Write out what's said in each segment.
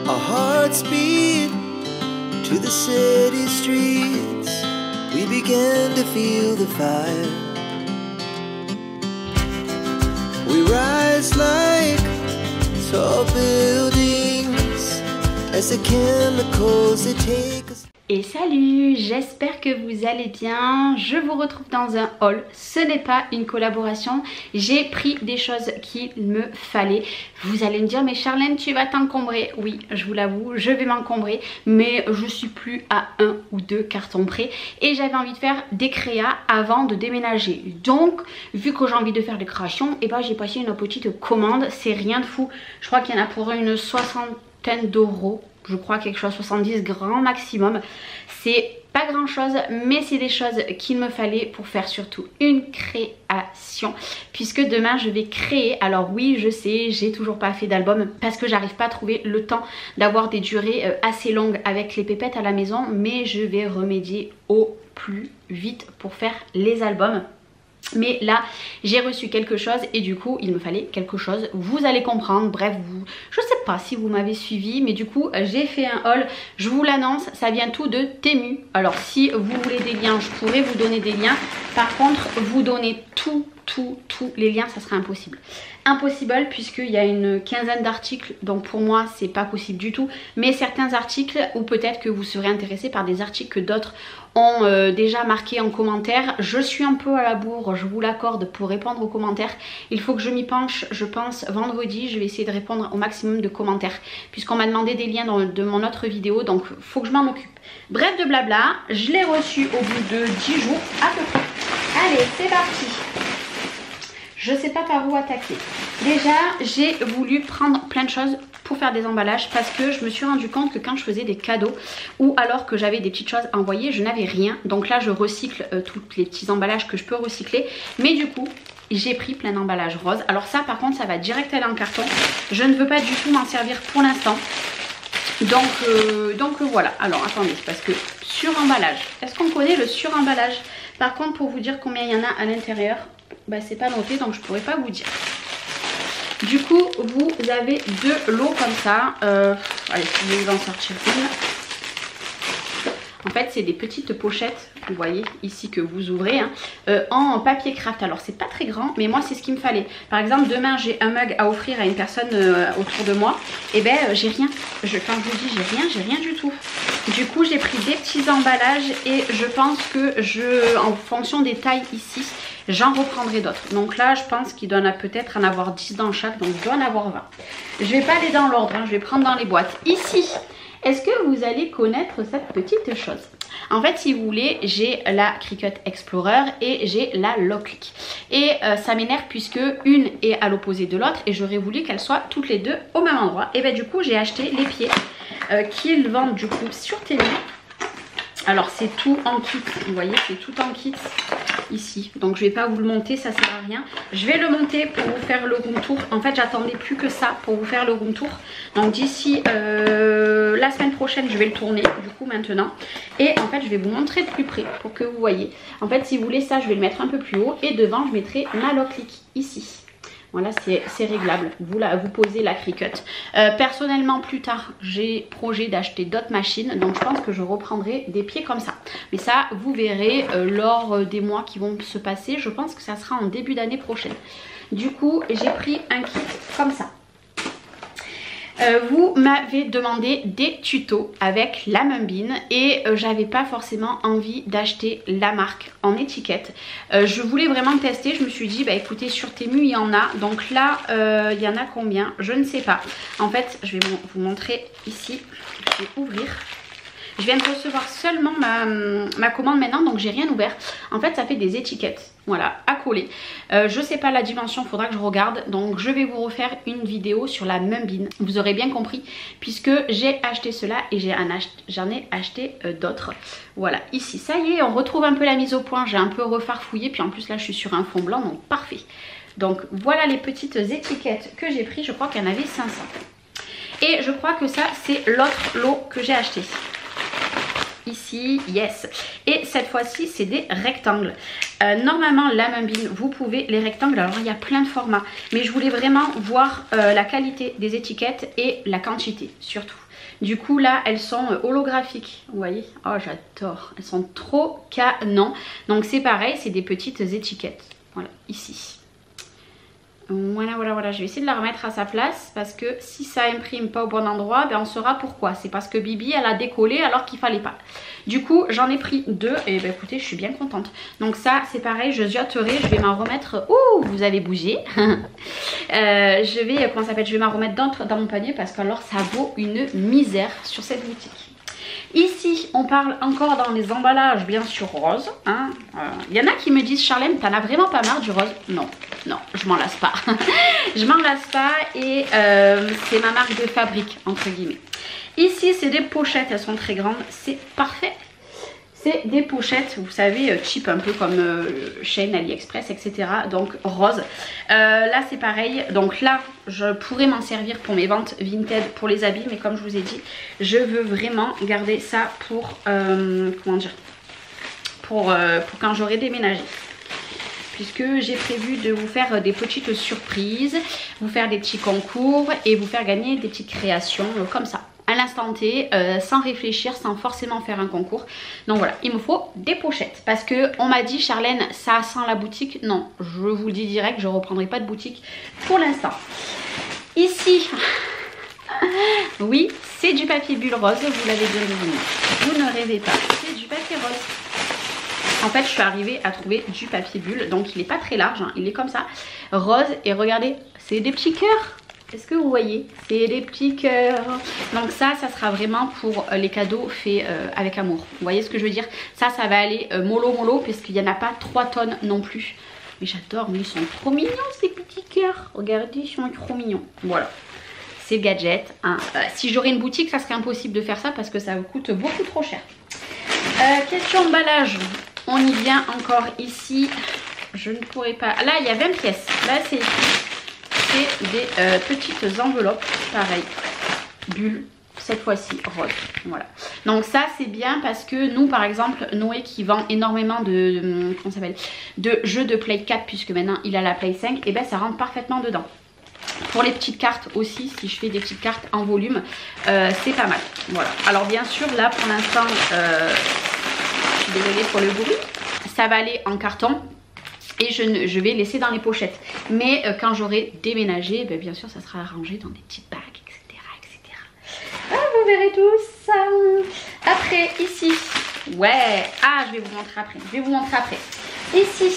Our hearts beat to the city streets. We began to feel the fire. We rise like tall buildings as the chemicals they take us. Et salut, j'espère que vous allez bien. Je vous retrouve dans un haul. Ce n'est pas une collaboration. J'ai pris des choses qu'il me fallait. Vous allez me dire, mais Charlène, tu vas t'encombrer. Oui, je vous l'avoue, je vais m'encombrer. Mais je suis plus à 1 ou 2 cartons près. Et j'avais envie de faire des créas avant de déménager. Donc, vu que j'ai envie de faire des créations, et ben, j'ai passé une petite commande. C'est rien de fou. Je crois qu'il y en a pour une soixantaine d'euros. Je crois quelque chose 70 grand maximum. C'est pas grand chose, mais c'est des choses qu'il me fallait pour faire surtout une création, puisque demain je vais créer. Alors oui, je sais, j'ai toujours pas fait d'album parce que j'arrive pas à trouver le temps d'avoir des durées assez longues avec les pépettes à la maison, mais je vais remédier au plus vite pour faire les albums. Mais là j'ai reçu quelque chose et du coup il me fallait quelque chose, vous allez comprendre. Bref, je sais pas si vous m'avez suivi, mais du coup j'ai fait un haul, je vous l'annonce, ça vient tout de Temu. Alors si vous voulez des liens, je pourrais vous donner des liens. Par contre, vous donner tous les liens, ça serait impossible. Impossible, puisqu'il y a une quinzaine d'articles, donc pour moi c'est pas possible du tout. Mais certains articles, ou peut-être que vous serez intéressé par des articles que d'autres ont déjà marqué en commentaire. Je suis un peu à la bourre, je vous l'accorde, pour répondre aux commentaires. Il faut que je m'y penche, je pense vendredi, je vais essayer de répondre au maximum de commentaires, puisqu'on m'a demandé des liens de mon autre vidéo, donc faut que je m'en occupe. Bref de blabla, je l'ai reçu au bout de 10 jours à peu près. Allez, c'est parti. Je sais pas par où attaquer. Déjà, j'ai voulu prendre plein de choses pour faire des emballages, parce que je me suis rendu compte que quand je faisais des cadeaux ou alors que j'avais des petites choses à envoyer, je n'avais rien. Donc là, je recycle tous les petits emballages que je peux recycler. Mais du coup, j'ai pris plein d'emballages roses. Alors ça, par contre, ça va direct aller en carton. Je ne veux pas du tout m'en servir pour l'instant. Donc voilà. Alors attendez, parce que sur-emballage, est-ce qu'on connaît le sur-emballage? Par contre, pour vous dire combien il y en a à l'intérieur, bah, c'est pas noté, donc je pourrais pas vous dire. Du coup, vous avez 2 lots comme ça. Allez, je vais vous en sortir une. En fait, c'est des petites pochettes, vous voyez ici, que vous ouvrez hein, en papier craft. Alors c'est pas très grand, mais moi c'est ce qu'il me fallait. Par exemple, demain j'ai un mug à offrir à une personne autour de moi. Et ben j'ai rien. Quand je vous dis j'ai rien du tout. Du coup j'ai pris des petits emballages et je pense que en fonction des tailles ici, j'en reprendrai d'autres. Donc là je pense qu'il doit peut-être en avoir 10 dans chaque, donc je dois en avoir 20. Je vais pas aller dans l'ordre, hein, je vais prendre dans les boîtes. Ici, est-ce que vous allez connaître cette petite chose? En fait, si vous voulez, j'ai la Cricut Explorer et j'ai la Locklick. Et ça m'énerve puisque une est à l'opposé de l'autre et j'aurais voulu qu'elles soient toutes les deux au même endroit. Et bien du coup, j'ai acheté les pieds qu'ils vendent du coup sur Temu. Alors c'est tout en kit, vous voyez, c'est tout en kit ici. Donc je vais pas vous le monter, ça sert à rien. Je vais le monter pour vous faire le room tour. En fait j'attendais plus que ça pour vous faire le room tour. Donc d'ici la semaine prochaine je vais le tourner du coup maintenant. Et en fait je vais vous montrer de plus près pour que vous voyez. En fait si vous voulez ça, je vais le mettre un peu plus haut. Et devant je mettrai ma Locklick ici. Voilà, c'est réglable, vous posez la Cricut. Personnellement, plus tard, j'ai projet d'acheter d'autres machines. Donc, je pense que je reprendrai des pieds comme ça. Mais ça, vous verrez lors des mois qui vont se passer. Je pense que ça sera en début d'année prochaine. Du coup, j'ai pris un kit comme ça. Vous m'avez demandé des tutos avec la Mumbin et j'avais pas forcément envie d'acheter la marque en étiquette. Je voulais vraiment tester, je me suis dit bah écoutez sur Temu il y en a, donc là il y en a combien? Je ne sais pas. En fait je vais vous montrer ici, je vais ouvrir. Je viens de recevoir seulement ma commande maintenant, donc j'ai rien ouvert. En fait ça fait des étiquettes, voilà, à coller. Je sais pas la dimension, faudra que je regarde. Donc je vais vous refaire une vidéo sur la Mumbin. Vous aurez bien compris, puisque j'ai acheté cela et j'en ai acheté d'autres. Voilà, ici ça y est, on retrouve un peu la mise au point. J'ai un peu refarfouillé, puis en plus là je suis sur un fond blanc, donc parfait. Donc voilà les petites étiquettes que j'ai pris, je crois qu'il y en avait 500. Et je crois que ça c'est l'autre lot que j'ai acheté. ici, yes. Et cette fois-ci, c'est des rectangles. Normalement, la Mumbin, vous pouvez les rectangles. Alors, il y a plein de formats. Mais je voulais vraiment voir la qualité des étiquettes et la quantité, surtout. Du coup, là, elles sont holographiques. Vous voyez? Oh, j'adore. Elles sont trop canon. Donc, c'est pareil, c'est des petites étiquettes. Voilà, ici. Voilà, je vais essayer de la remettre à sa place parce que si ça imprime pas au bon endroit, ben on saura pourquoi. C'est parce que Bibi, elle a décollé alors qu'il fallait pas. Du coup, j'en ai pris 2 et ben écoutez, je suis bien contente. Donc ça, c'est pareil, je zioterai, je vais m'en remettre... Ouh, vous avez bougé. Je vais, comment ça s'appelle, je vais m'en remettre dans mon panier parce que alors ça vaut une misère sur cette boutique. Ici, on parle encore dans les emballages, bien sûr, rose. Hein. Y en a qui me disent, Charlène, t'en as vraiment pas marre du rose? Non, non, je m'en lasse pas. Je m'en lasse pas et c'est ma marque de fabrique, entre guillemets. Ici, c'est des pochettes, elles sont très grandes, c'est parfait. C'est des pochettes, vous savez, cheap, un peu comme Shein, AliExpress, etc. Donc rose. Là, c'est pareil. Donc là, je pourrais m'en servir pour mes ventes Vinted, pour les habits. Mais comme je vous ai dit, je veux vraiment garder ça pour, comment dire, pour quand j'aurai déménagé. Puisque j'ai prévu de vous faire des petites surprises, vous faire des petits concours et vous faire gagner des petites créations comme ça. À l'instant T, sans réfléchir, sans forcément faire un concours. Donc voilà, il me faut des pochettes. Parce que on m'a dit, Charlène, ça sent la boutique. Non, je vous le dis direct, je ne reprendrai pas de boutique pour l'instant. Ici, oui, c'est du papier bulle rose, vous l'avez bien deviné. Vous ne rêvez pas, c'est du papier rose. En fait, je suis arrivée à trouver du papier bulle. Donc il n'est pas très large, hein, il est comme ça, rose. Et regardez, c'est des petits cœurs. Est-ce que vous voyez? C'est des petits cœurs. Donc ça sera vraiment pour les cadeaux faits avec amour. Vous voyez ce que je veux dire? Ça va aller mollo puisqu'il n'y en a pas 3 tonnes non plus. Mais j'adore, mais ils sont trop mignons ces petits cœurs. Regardez, ils sont trop mignons. Voilà, c'est le gadget. Hein. Si j'aurais une boutique, ça serait impossible de faire ça parce que ça vous coûte beaucoup trop cher. Question emballage. On y vient encore ici. Je ne pourrais pas... Là, il y a 20 pièces. Là, c'est des petites enveloppes, pareil, bulles, cette fois-ci rose. Voilà. Donc ça, c'est bien parce que nous, par exemple, Noé qui vend énormément de, comment ça s'appelle, de jeux de Play 4, puisque maintenant il a la Play 5, et ben ça rentre parfaitement dedans. Pour les petites cartes aussi, si je fais des petites cartes en volume, c'est pas mal. Voilà. Alors bien sûr, là pour l'instant, je suis désolée pour le bruit, ça va aller en carton. Et je vais laisser dans les pochettes. Mais quand j'aurai déménagé, ben, bien sûr, ça sera arrangé dans des petites bagues, etc. etc. Ah, vous verrez tout ça. Après, ici. Ouais. Ah, je vais vous montrer après. Ici.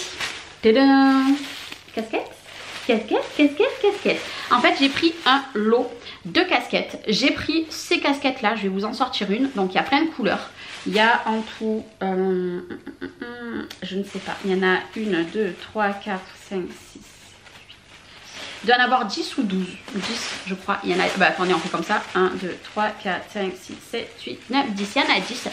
Tadam. Casquette. En fait, j'ai pris un lot de casquettes. J'ai pris ces casquettes-là. Je vais vous en sortir une. Donc, il y a plein de couleurs. Il y a en tout, je ne sais pas, il y en a 1, 2, 3, 4, 5, 6, 8. Il doit y en avoir 10 ou 12. 10, je crois. Il y en a, bah attendez, on fait comme ça. 1, 2, 3, 4, 5, 6, 7, 8, 9, 10. Il y en a 10.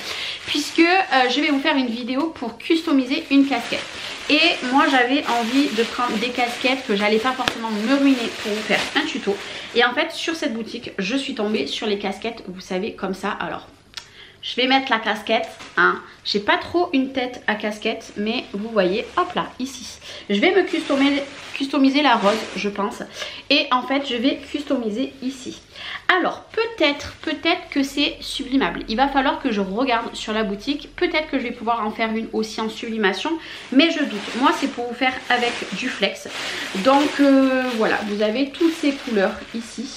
Puisque je vais vous faire une vidéo pour customiser une casquette. Et moi, j'avais envie de prendre des casquettes que j'allais pas forcément me ruiner pour vous faire un tuto. Et en fait, sur cette boutique, je suis tombée sur les casquettes, vous savez, comme ça. Alors... je vais mettre la casquette, hein. J'ai pas trop une tête à casquette, mais vous voyez, hop là, ici. Je vais me customiser la rose, je pense. Et en fait, je vais customiser ici. Alors, peut-être que c'est sublimable. Il va falloir que je regarde sur la boutique. Peut-être que je vais pouvoir en faire une aussi en sublimation, mais je doute. Moi, c'est pour vous faire avec du flex. Donc, voilà, vous avez toutes ces couleurs ici.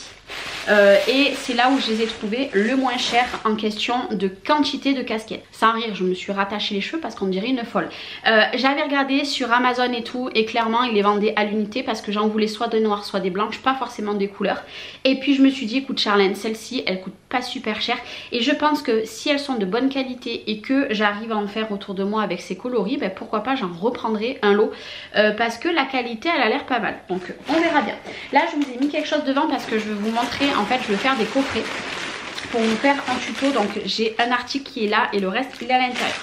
Et c'est là où je les ai trouvés le moins cher en question de quantité de casquettes. Sans rire, je me suis rattaché les cheveux parce qu'on dirait une folle. J'avais regardé sur Amazon et tout, et clairement ils les vendaient à l'unité parce que j'en voulais soit des noires, soit des blanches, pas forcément des couleurs. Et puis je me suis dit, écoute Charlène, celle-ci elle coûte pas super cher, et je pense que si elles sont de bonne qualité et que j'arrive à en faire autour de moi avec ces coloris, ben pourquoi pas, j'en reprendrai un lot parce que la qualité elle a l'air pas mal. Donc on verra bien. Là je vous ai mis quelque chose devant parce que je vais vous montrer. En fait, je vais faire des coffrets pour vous faire un tuto. Donc, j'ai un article qui est là et le reste, il est à l'intérieur.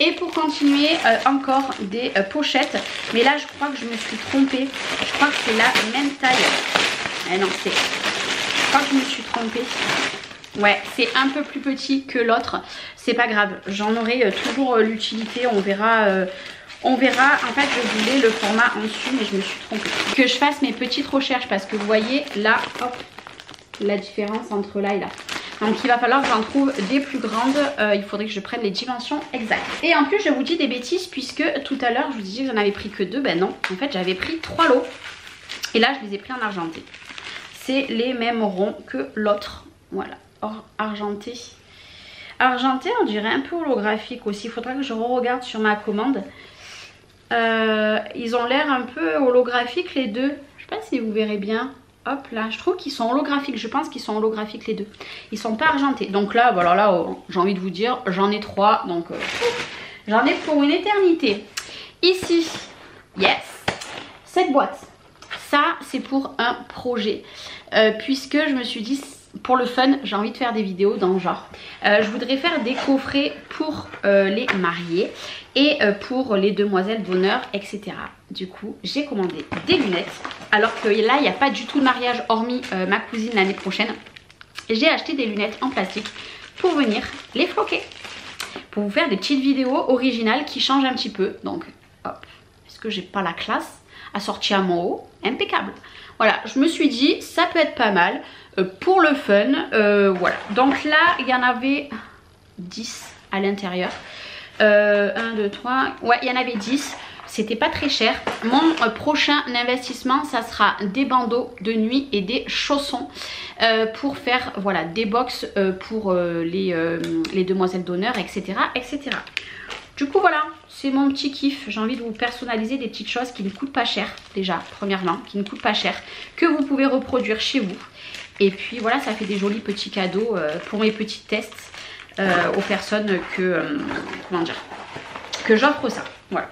Et pour continuer, encore des pochettes. Mais là, je crois que je me suis trompée. Je crois que c'est la même taille. Ah non, je crois que je me suis trompée. Ouais, c'est un peu plus petit que l'autre. C'est pas grave, j'en aurai toujours l'utilité. On verra. On verra. En fait, je voulais le format en dessus, mais je me suis trompée. Que je fasse mes petites recherches parce que vous voyez là, hop, la différence entre là et là. Donc il va falloir que j'en trouve des plus grandes. Il faudrait que je prenne les dimensions exactes. Et en plus, je vous dis des bêtises puisque tout à l'heure, je vous disais que j'en avais pris que 2. Ben non, en fait, j'avais pris 3 lots. Et là, je les ai pris en argenté. C'est les mêmes ronds que l'autre. Voilà, argenté. Argenté, on dirait un peu holographique aussi. Il faudra que je re-regarde sur ma commande. Ils ont l'air un peu holographiques les deux. Je sais pas si vous verrez bien. Hop là, je trouve qu'ils sont holographiques. Je pense qu'ils sont holographiques les deux. Ils sont pas argentés. Donc là, voilà, là, j'ai envie de vous dire, j'en ai 3. Donc j'en ai pour une éternité. Ici, yes, cette boîte. Ça, c'est pour un projet. Puisque je me suis dit, pour le fun, j'ai envie de faire des vidéos dans le genre. Je voudrais faire des coffrets pour les mariés et pour les demoiselles d'honneur, etc. Du coup, j'ai commandé des lunettes. Alors que là, il n'y a pas du tout de mariage hormis ma cousine l'année prochaine. J'ai acheté des lunettes en plastique pour venir les floquer. Pour vous faire des petites vidéos originales qui changent un petit peu. Donc, hop, est-ce que j'ai pas la classe? Assortie à mon haut, impeccable. Voilà, je me suis dit, ça peut être pas mal pour le fun. Voilà, donc là, il y en avait 10 à l'intérieur. 1, 2, 3, ouais, il y en avait 10. C'était pas très cher. Mon prochain investissement, ça sera des bandeaux de nuit et des chaussons pour faire, voilà, des box pour les demoiselles d'honneur, etc., etc. Du coup, voilà, c'est mon petit kiff. J'ai envie de vous personnaliser des petites choses qui ne coûtent pas cher, déjà, premièrement, qui ne coûtent pas cher, que vous pouvez reproduire chez vous. Et puis, voilà, ça fait des jolis petits cadeaux pour mes petits tests aux personnes comment dire, que j'offre ça. Voilà.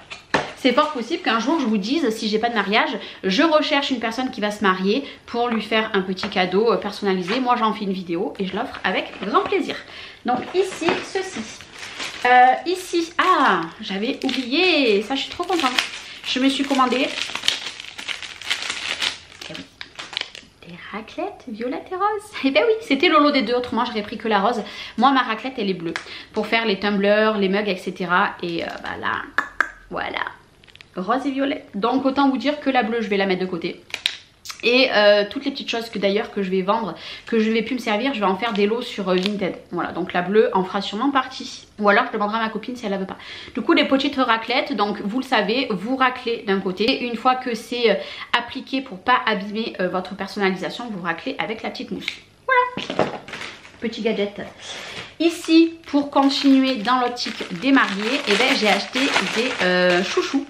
C'est fort possible qu'un jour je vous dise, si j'ai pas de mariage, je recherche une personne qui va se marier pour lui faire un petit cadeau personnalisé. Moi, j'en fais une vidéo et je l'offre avec grand plaisir. Donc ici, ceci. Ici, ah, j'avais oublié, ça je suis trop contente. Je me suis commandé des raclettes violettes et roses. Et ben oui, c'était le lot des deux, autrement j'aurais pris que la rose. Moi, ma raclette, elle est bleue pour faire les tumblers, les mugs, etc. Et bah là, voilà, rose et violette. Donc autant vous dire que la bleue, je vais la mettre de côté. Et toutes les petites choses que d'ailleurs que je vais vendre, que je ne vais plus me servir, je vais en faire des lots sur Vinted. Voilà, donc la bleue en fera sûrement partie. Ou alors je demanderai à ma copine si elle ne veut pas. Du coup, les petites raclettes, donc vous le savez, vous raclez d'un côté. Et une fois que c'est appliqué pour pas abîmer votre personnalisation, vous raclez avec la petite mousse. Voilà, petit gadget. Ici, pour continuer dans l'optique des mariés, eh ben, j'ai acheté des chouchous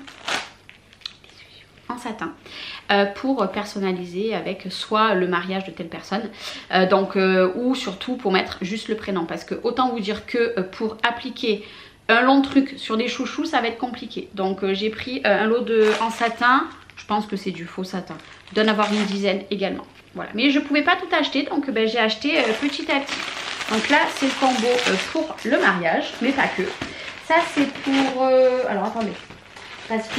en satin. Pour personnaliser avec soit le mariage de telle personne ou surtout pour mettre juste le prénom, parce que autant vous dire que pour appliquer un long truc sur des chouchous ça va être compliqué. Donc j'ai pris un lot en satin, je pense que c'est du faux satin, je dois en avoir une dizaine également. Voilà, mais je pouvais pas tout acheter, donc j'ai acheté petit à petit. Donc là c'est le combo pour le mariage, mais pas que. Ça c'est pour alors attendez, parce que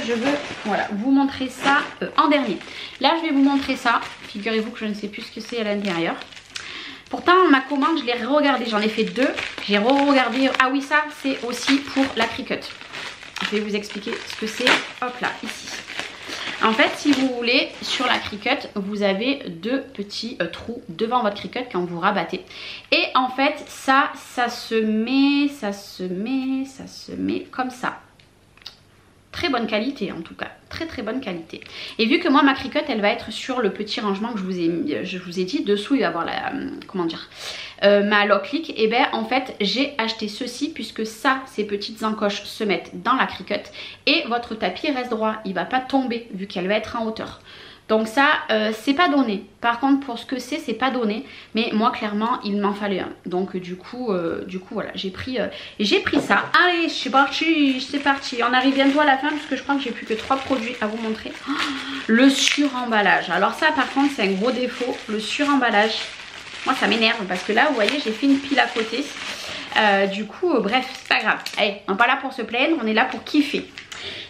je veux, voilà, vous montrer ça en dernier. Là je vais vous montrer ça, figurez-vous que je ne sais plus ce que c'est à l'intérieur. Pourtant ma commande je l'ai re-regardée, j'en ai fait 2, j'ai re-regardé. Ah oui, ça c'est aussi pour la Cricut. Je vais vous expliquer ce que c'est, hop là, ici. En fait, si vous voulez, sur la Cricut, vous avez 2 petits trous devant votre Cricut quand vous rabattez. Et en fait, ça se met comme ça. Très bonne qualité en tout cas, très bonne qualité. Et vu que moi ma Cricut elle va être sur le petit rangement que je vous ai dit, dessous il va y avoir la, comment dire, ma lock click, et ben en fait j'ai acheté ceci puisque ça, ces petites encoches se mettent dans la Cricut et votre tapis reste droit, il va pas tomber vu qu'elle va être en hauteur. Donc ça c'est pas donné. Par contre pour ce que c'est pas donné, mais moi clairement il m'en fallait un. Donc du coup voilà, j'ai pris ça. Allez, c'est parti. On arrive bientôt à la fin parce que je crois que j'ai plus que 3 produits à vous montrer. Oh, le suremballage. Alors ça par contre c'est un gros défaut, le suremballage. Moi ça m'énerve parce que là vous voyez j'ai fait une pile à côté. Du coup bref, c'est pas grave. Allez, on n'est pas là pour se plaindre, on est là pour kiffer.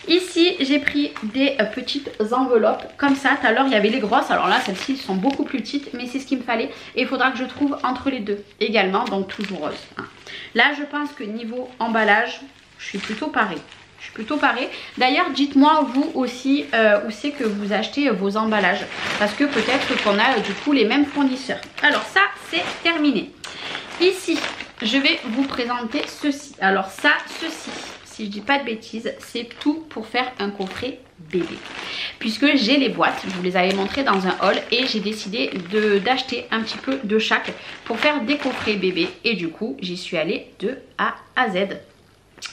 Ici j'ai pris des petites enveloppes comme ça. Tout à l'heure il y avait les grosses, alors là celles-ci sont beaucoup plus petites, mais c'est ce qu'il me fallait. Et il faudra que je trouve entre les deux également, donc toujours rose. Là je pense que niveau emballage, je suis plutôt parée. D'ailleurs dites-moi vous aussi où c'est que vous achetez vos emballages, parce que peut-être qu'on a du coup les mêmes fournisseurs. Alors ça c'est terminé. Ici je vais vous présenter ceci. Alors ça, ceci, si je dis pas de bêtises, c'est tout pour faire un coffret bébé. Puisque j'ai les boîtes, je vous les avais montrées dans un haul, et j'ai décidé d'acheter un petit peu de chaque pour faire des coffrets bébé. Et du coup j'y suis allée de A à Z.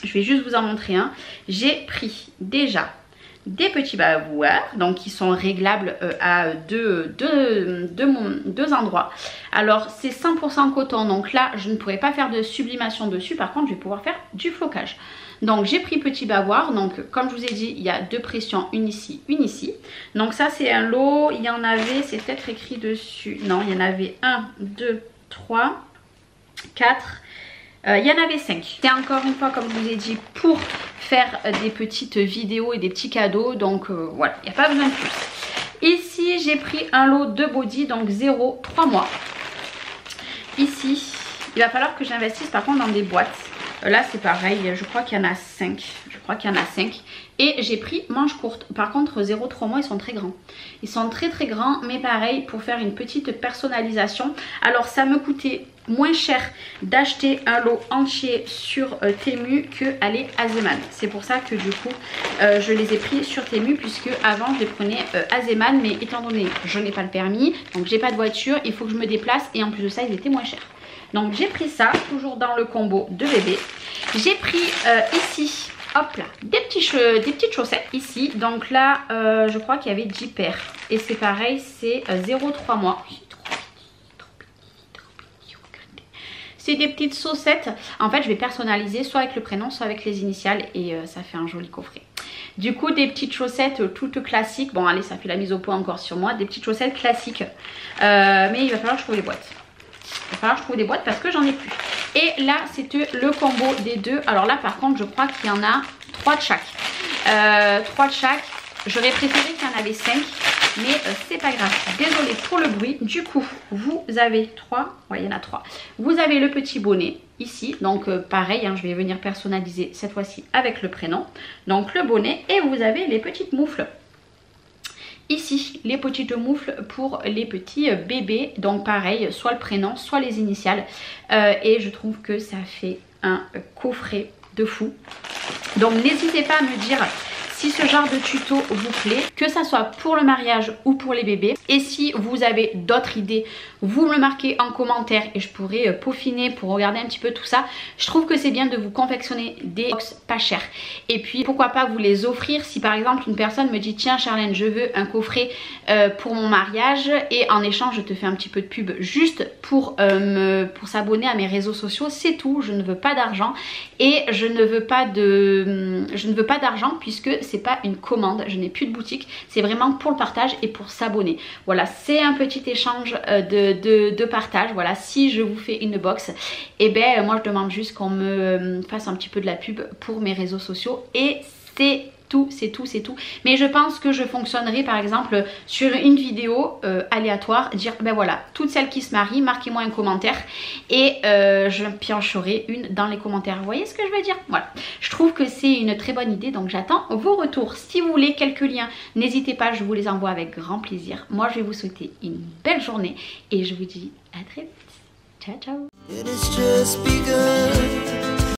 Je vais juste vous en montrer un. J'ai pris déjà des petits bavoirs, donc qui sont réglables à deux endroits. Alors c'est 100% coton, donc là je ne pourrais pas faire de sublimation dessus. Par contre je vais pouvoir faire du flocage. Donc j'ai pris petit bavoir, donc comme je vous ai dit il y a 2 pressions, une ici, une ici. Donc ça c'est un lot, il y en avait, c'est peut-être écrit dessus, non il y en avait 1, 2, 3, 4. Il y en avait 5. C'est encore une fois comme je vous ai dit pour faire des petites vidéos et des petits cadeaux. Donc voilà, il n'y a pas besoin de plus. Ici j'ai pris un lot de body, donc 0-3 mois. Ici il va falloir que j'investisse par contre dans des boîtes. Là c'est pareil, je crois qu'il y en a 5. Et j'ai pris manches courtes. Par contre 0-3 mois ils sont très grands. Ils sont très grands, mais pareil pour faire une petite personnalisation. Alors ça me coûtait moins cher d'acheter un lot entier sur Temu que aller à Zeman. C'est pour ça que du coup je les ai pris sur Temu, puisque avant je les prenais à Zeman, mais étant donné que je n'ai pas le permis, donc j'ai pas de voiture, il faut que je me déplace, et en plus de ça ils étaient moins chers. Donc j'ai pris ça, toujours dans le combo de bébé. J'ai pris ici, hop là, des petites chaussettes ici. Donc là je crois qu'il y avait 10 paires, et c'est pareil, c'est 0-3 mois. C'est des petites chaussettes. En fait je vais personnaliser soit avec le prénom, soit avec les initiales, et ça fait un joli coffret. Du coup des petites chaussettes toutes classiques. Bon allez, ça fait la mise au point encore sur moi. Des petites chaussettes classiques, mais il va falloir que je trouve les boîtes. Parce que j'en ai plus. Et là c'était le combo des deux. Alors là par contre je crois qu'il y en a 3 de chaque. 3 de chaque. J'aurais préféré qu'il y en avait 5, mais c'est pas grave. Désolée pour le bruit. Du coup vous avez 3. Ouais, il y en a 3. Vous avez le petit bonnet ici. Donc pareil, hein, je vais venir personnaliser cette fois-ci avec le prénom. Donc le bonnet, et vous avez les petites moufles. Ici les petites moufles pour les petits bébés, donc pareil, soit le prénom soit les initiales, et je trouve que ça fait un coffret de fou. Donc n'hésitez pas à me dire si ce genre de tuto vous plaît, que ça soit pour le mariage ou pour les bébés. Et si vous avez d'autres idées, vous me le marquez en commentaire et je pourrai peaufiner pour regarder un petit peu tout ça. Je trouve que c'est bien de vous confectionner des box pas chers. Et puis pourquoi pas vous les offrir si par exemple une personne me dit tiens Charlène, je veux un coffret pour mon mariage, et en échange je te fais un petit peu de pub juste pour s'abonner à mes réseaux sociaux. C'est tout, je ne veux pas d'argent, et je ne veux pas d'argent puisque c'est pas une commande, je n'ai plus de boutique, c'est vraiment pour le partage et pour s'abonner. Voilà, c'est un petit échange de partage. Voilà, si je vous fais une box, et ben moi je demande juste qu'on me fasse un petit peu de la pub pour mes réseaux sociaux, et c'est tout, c'est tout, c'est tout. Mais je pense que je fonctionnerai par exemple sur une vidéo aléatoire, dire ben voilà, toutes celles qui se marient, marquez-moi un commentaire, et je piocherai une dans les commentaires. Vous voyez ce que je veux dire? Voilà, je trouve que c'est une très bonne idée, donc j'attends vos retours. Si vous voulez quelques liens, n'hésitez pas, je vous les envoie avec grand plaisir. Moi je vais vous souhaiter une belle journée, et je vous dis à très vite. Ciao ciao.